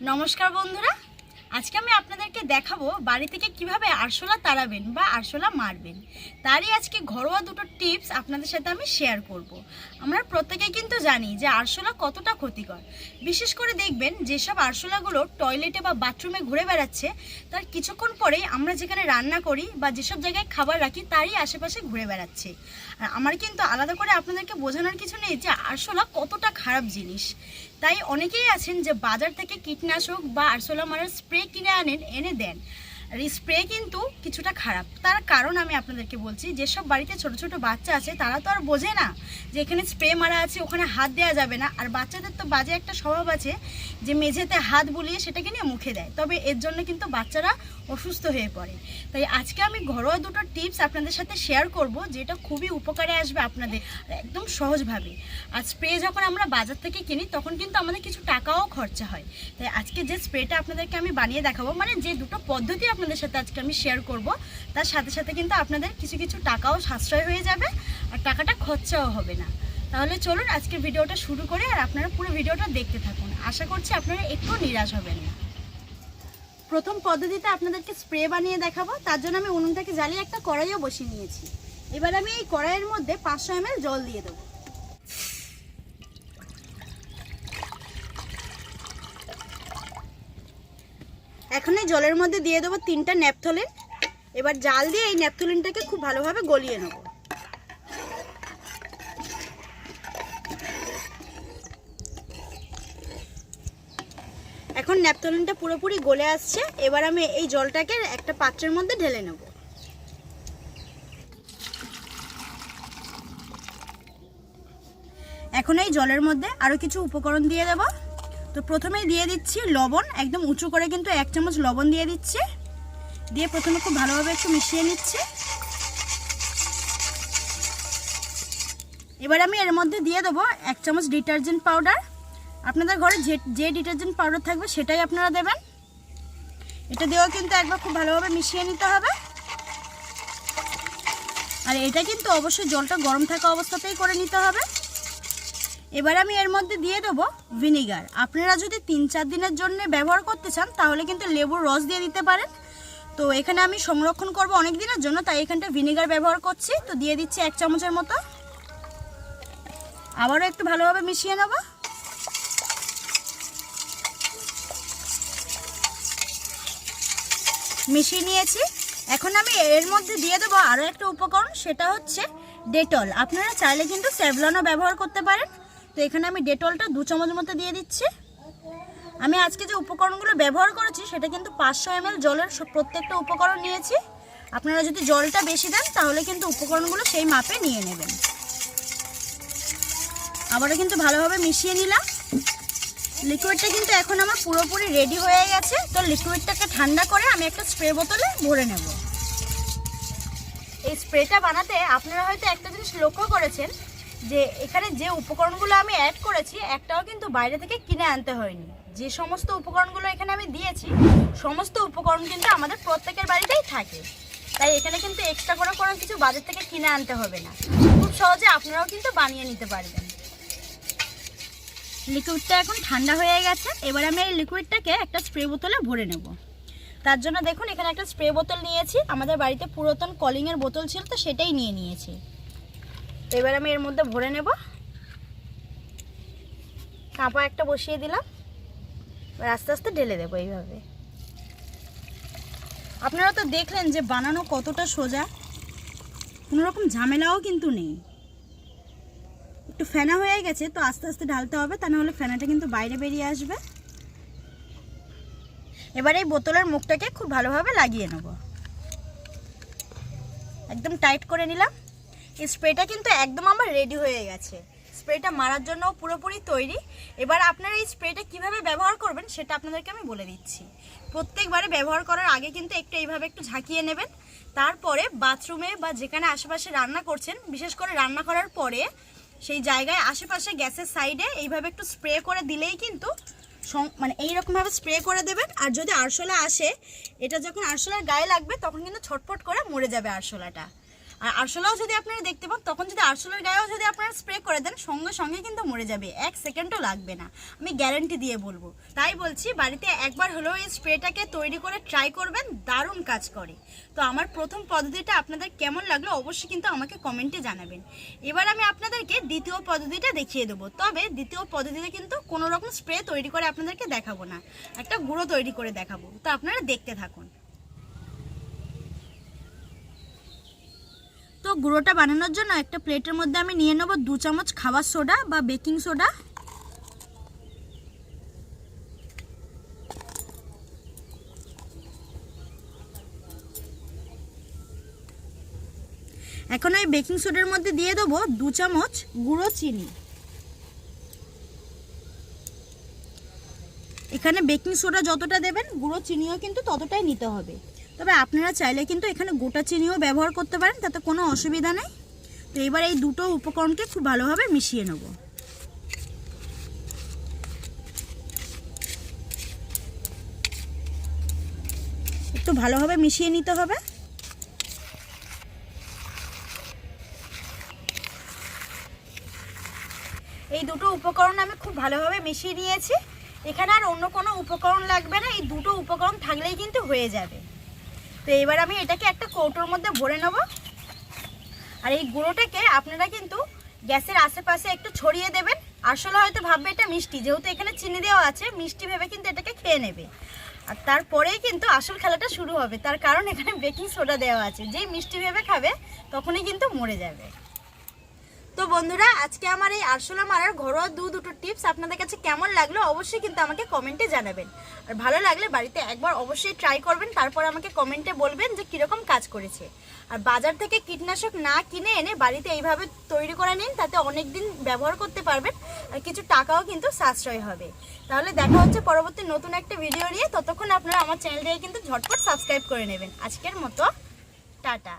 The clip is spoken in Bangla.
নমস্কার বন্ধুরা, আজকে আমি আপনাদেরকে দেখাবো বাড়ি থেকে কিভাবে আরশোলা তাড়াবেন বা আরশোলা মারবেন। তারই আজকে ঘরোয়া দুটো টিপস আপনাদের সাথে আমি শেয়ার করব। আমরা প্রত্যেকেই কিন্তু জানি যে আরশোলা কতটা ক্ষতিকর। বিশেষ করে দেখবেন যেসব আরশোলাগুলো টয়লেটে বা বাথরুমে ঘুরে বেড়াচ্ছে, তার কিছুক্ষণ পরেই আমরা যেখানে রান্না করি বা যেসব জায়গায় খাবার রাখি তারই আশেপাশে ঘুরে বেড়াচ্ছে। আর আমার কিন্তু আলাদা করে আপনাদেরকে বোঝানোর কিছু নেই যে আরশোলা কতটা খারাপ জিনিস। তাই অনেকেই আছেন যে বাজার থেকে কীটনাশক বা আরশোলা মারার স্প্রে কিনে এনে দেন। আর এই স্প্রে কিন্তু কিছুটা খারাপ। তার কারণ আমি আপনাদেরকে বলছি, যেসব বাড়িতে ছোট ছোট বাচ্চা আছে তারা তো আর বোঝে না যে এখানে স্প্রে মারা আছে, ওখানে হাত দেওয়া যাবে না। আর বাচ্চাদের তো বাজে একটা স্বভাব আছে যে মেঝেতে হাত বুলিয়ে সেটাকে নিয়ে মুখে দেয়, তবে এর জন্য কিন্তু বাচ্চারা অসুস্থ হয়ে পড়ে। তাই আজকে আমি ঘরোয়া দুটো টিপস আপনাদের সাথে শেয়ার করব, যেটা খুবই উপকারে আসবে আপনাদের একদম সহজভাবে। আর স্প্রে যখন আমরা বাজার থেকে কিনি তখন কিন্তু আমাদের কিছু টাকাও খরচা হয়। তাই আজকে যে স্প্রেটা আপনাদেরকে আমি বানিয়ে দেখাবো, মানে যে দুটো পদ্ধতি আপনাদের সাথে আজকে আমি শেয়ার করব, তার সাথে সাথে কিন্তু আপনাদের কিছু কিছু টাকাও সাশ্রয় হয়ে যাবে আর টাকাটা খরচাও হবে না। তাহলে চলুন আজকে ভিডিওটা শুরু করে আর আপনারা পুরো ভিডিওটা দেখতে থাকুন। আশা করছি আপনারা একটু নিরাশ হবেন না। প্রথম পদ্ধতিতে আপনাদেরকে স্প্রে বানিয়ে দেখাবো। তার জন্য আমি উনুনটাকে জ্বালিয়ে একটা কড়াইও বসিয়ে নিয়েছি। এবার আমি এই কড়াইয়ের মধ্যে 500 ml জল দিয়ে দেবো। এখন এই জলের মধ্যে দিয়ে দেবো 3টা ন্যাপথলিন। এবার জাল দিয়ে এই ন্যাপথলিনটাকে খুব ভালোভাবে গলিয়ে নেব। এখন ন্যাপথলিনটা পুরোপুরি গলে আসছে। এবার আমি এই জলটাকে একটা পাত্রের মধ্যে ঢেলে নেব। এখন এই জলের মধ্যে আরো কিছু উপকরণ দিয়ে দেব। তো প্রথমেই দিয়ে দিচ্ছি লবণ, একদম উঁচু করে কিন্তু 1 চামচ লবণ দিয়ে দিচ্ছি। দিয়ে প্রথমে খুব ভালোভাবে একটু মিশিয়ে নিচ্ছি। এবার আমি এর মধ্যে দিয়ে দেবো 1 চামচ ডিটারজেন্ট পাউডার। আপনাদের ঘরে যে ডিটারজেন্ট পাউডার থাকবে সেটাই আপনারা দেবেন। এটা দিয়েও কিন্তু একবার খুব ভালোভাবে মিশিয়ে নিতে হবে। আর এটা কিন্তু অবশ্যই জলটা গরম থাকা অবস্থাতেই করে নিতে হবে। এবার আমি এর মধ্যে দিয়ে দেবো ভিনিগার। আপনারা যদি 3-4 দিনের জন্য ব্যবহার করতে চান তাহলে কিন্তু লেবুর রস দিয়ে দিতে পারেন। তো এখানে আমি সংরক্ষণ করব অনেক দিনের জন্য, তাই এখানটা ভিনিগার ব্যবহার করছি। তো দিয়ে দিচ্ছি 1 চামচের মতো। আবারও একটু ভালোভাবে মিশিয়ে নেব। মিশিয়ে নিয়েছি। এখন আমি এর মধ্যে দিয়ে দেবো আরও একটা উপকরণ, সেটা হচ্ছে ডেটল। আপনারা চাইলে কিন্তু স্যাভলনও ব্যবহার করতে পারেন। তো এখানে আমি ডেটলটা 2 চামচ মতো দিয়ে দিচ্ছি। আমি আজকে যে উপকরণগুলো ব্যবহার করেছি সেটা কিন্তু 500 ml জলের প্রত্যেকটা উপকরণ নিয়েছি। আপনারা যদি জলটা বেশি দেন তাহলে কিন্তু উপকরণগুলো সেই মাপে নিয়ে নেবেন। আবারও কিন্তু ভালোভাবে মিশিয়ে নিলাম। লিকুইডটা কিন্তু এখন আমার পুরোপুরি রেডি হয়ে গেছে। তো লিকুইডটাকে ঠান্ডা করে আমি একটা স্প্রে বোতলে ভরে নেব। এই স্প্রেটা বানাতে আপনারা হয়তো একটা জিনিস লক্ষ্য করেছেন যে এখানে যে উপকরণগুলো আমি অ্যাড করেছি একটাও কিন্তু বাইরে থেকে কিনে আনতে হয়নি। যে সমস্ত উপকরণগুলো এখানে আমি দিয়েছি সমস্ত উপকরণ কিন্তু আমাদের প্রত্যেকের বাড়িতেই থাকে। তাই এখানে কিন্তু এক্সট্রা করে কোনো কিছু বাজার থেকে কিনে আনতে হবে না। খুব সহজে আপনারাও কিন্তু বানিয়ে নিতে পারবেন। লিকুইডটা এখন ঠান্ডা হয়ে গেছে। এবার আমি এই লিকুইডটাকে একটা স্প্রে বোতলে ভরে নেব। তার জন্য দেখুন এখানে একটা স্প্রে বোতল নিয়েছি। আমাদের বাড়িতে পুরাতন কলিংয়ের বোতল ছিল, তো সেটাই নিয়েছি। এবার আমি এর মধ্যে ভরে নেব। কাপা একটা বসিয়ে দিলাম। এবার আস্তে আস্তে ঢেলে দেবো এইভাবে। আপনারা তো দেখলেন যে বানানো কতটা সোজা, কোনো রকম ঝামেলাও কিন্তু নেই। একটু ফেনা হয়ে গেছে, তো আস্তে আস্তে ঢালতে হবে, তা নাহলে ফেনাটা কিন্তু বাইরে বেরিয়ে আসবে। এবার এই বোতলের মুখটাকে খুব ভালোভাবে লাগিয়ে নেব। একদম টাইট করে নিলাম। এই স্প্রেটা কিন্তু একদম আমার রেডি হয়ে গেছে। স্প্রেটা মারার জন্য পুরোপুরি তৈরি। এবার আপনারা এই স্প্রেটা কিভাবে ব্যবহার করবেন সেটা আপনাদেরকে আমি বলে দিচ্ছি। প্রত্যেকবারে ব্যবহার করার আগে কিন্তু এইভাবে একটু ঝাঁকিয়ে নেবেন। তারপরে বাথরুমে বা যেখানে আশেপাশে রান্না করছেন, বিশেষ করে রান্না করার পরে সেই জায়গায় আশেপাশে গ্যাসের সাইডে এইভাবে একটু স্প্রে করে দিলেই কিন্তু মানে এইরকমভাবে স্প্রে করে দেবেন। আর যদি আরশোলা আসে, এটা যখন আরশোলার গায়ে লাগবে তখন কিন্তু ছটফট করে মরে যাবে আরশোলাটা। আর আরশোলাও যদি আপনারা দেখতে পান, তখন যদি আরশোলার গায়েও যদি আপনারা স্প্রে করে দেন, সঙ্গে সঙ্গে কিন্তু মরে যাবে, 1 সেকেন্ডও লাগবে না, আমি গ্যারান্টি দিয়ে বলবো। তাই বলছি বাড়িতে একবার হলেও এই স্প্রেটাকে তৈরি করে ট্রাই করবেন, দারুণ কাজ করে। তো আমার প্রথম পদ্ধতিটা আপনাদের কেমন লাগলো অবশ্যই কিন্তু আমাকে কমেন্টে জানাবেন। এবার আমি আপনাদেরকে দ্বিতীয় পদ্ধতিটা দেখিয়ে দেবো। তবে দ্বিতীয় পদ্ধতিতে কিন্তু কোনো রকম স্প্রে তৈরি করে আপনাদেরকে দেখাবো না, একটা গুঁড়ো তৈরি করে দেখাবো। তো আপনারা দেখতে থাকুন। তো গুঁড়োটা বানানোর জন্য একটা প্লেটের মধ্যে আমি নিয়ে নেব 2 চামচ খাবার সোডা বা বেকিং সোডা। এখন এই বেকিং সোডার মধ্যে দিয়ে দেবো 2 চামচ গুঁড়ো চিনি। এখানে বেকিং সোডা যতটা দেবেন গুঁড়ো চিনিও কিন্তু ততটাই নিতে হবে। তবে আপনারা চাইলে কিন্তু এখানে গোটা চিনিও ব্যবহার করতে পারেন, তাতে কোনো অসুবিধা নেই। তো এবার এই দুটো উপকরণকে খুব ভালোভাবে মিশিয়ে নেব। একটু ভালোভাবে মিশিয়ে নিতে হবে। এই দুটো উপকরণ আমি খুব ভালোভাবে মিশিয়ে নিয়েছি। এখানে আর অন্য কোনো উপকরণ লাগবে না, এই দুটো উপকরণ থাকলেই কিন্তু হয়ে যাবে। তো এবার আমি এটাকে একটা কৌটোর মধ্যে ভরে নেব। আর এই গুঁড়োটাকে আপনারা কিন্তু গ্যাসের আশেপাশে একটু ছড়িয়ে দেবেন। আসলে হয়তো ভাববে এটা মিষ্টি, যেহেতু এখানে চিনি দেওয়া আছে, মিষ্টি ভেবে কিন্তু এটাকে খেয়ে নেবে। আর তারপরেই কিন্তু আসল খেলাটা শুরু হবে, তার কারণ এখানে বেকিং সোডা দেওয়া আছে, যেই মিষ্টি ভেবে খাবে তখনই কিন্তু মরে যাবে। তো বন্ধুরা, আজকে আমার এই আরশোলা মারার ঘরোয়া দুটো টিপস আপনাদের কাছে কেমন লাগলো অবশ্যই কিন্তু আমাকে কমেন্টে জানাবেন। আর ভালো লাগলে বাড়িতে একবার অবশ্যই ট্রাই করবেন, তারপর আমাকে কমেন্টে বলবেন যে কীরকম কাজ করেছে। আর বাজার থেকে কীটনাশক না কিনে এনে বাড়িতে এইভাবে তৈরি করে নিন, তাতে অনেক দিন ব্যবহার করতে পারবেন আর কিছু টাকাও কিন্তু সাশ্রয় হবে। তাহলে দেখা হচ্ছে পরবর্তী নতুন একটা ভিডিও নিয়ে। ততক্ষণ আপনারা আমার চ্যানেলটাকে কিন্তু ঝটপট সাবস্ক্রাইব করে নেবেন। আজকের মতো টাটা।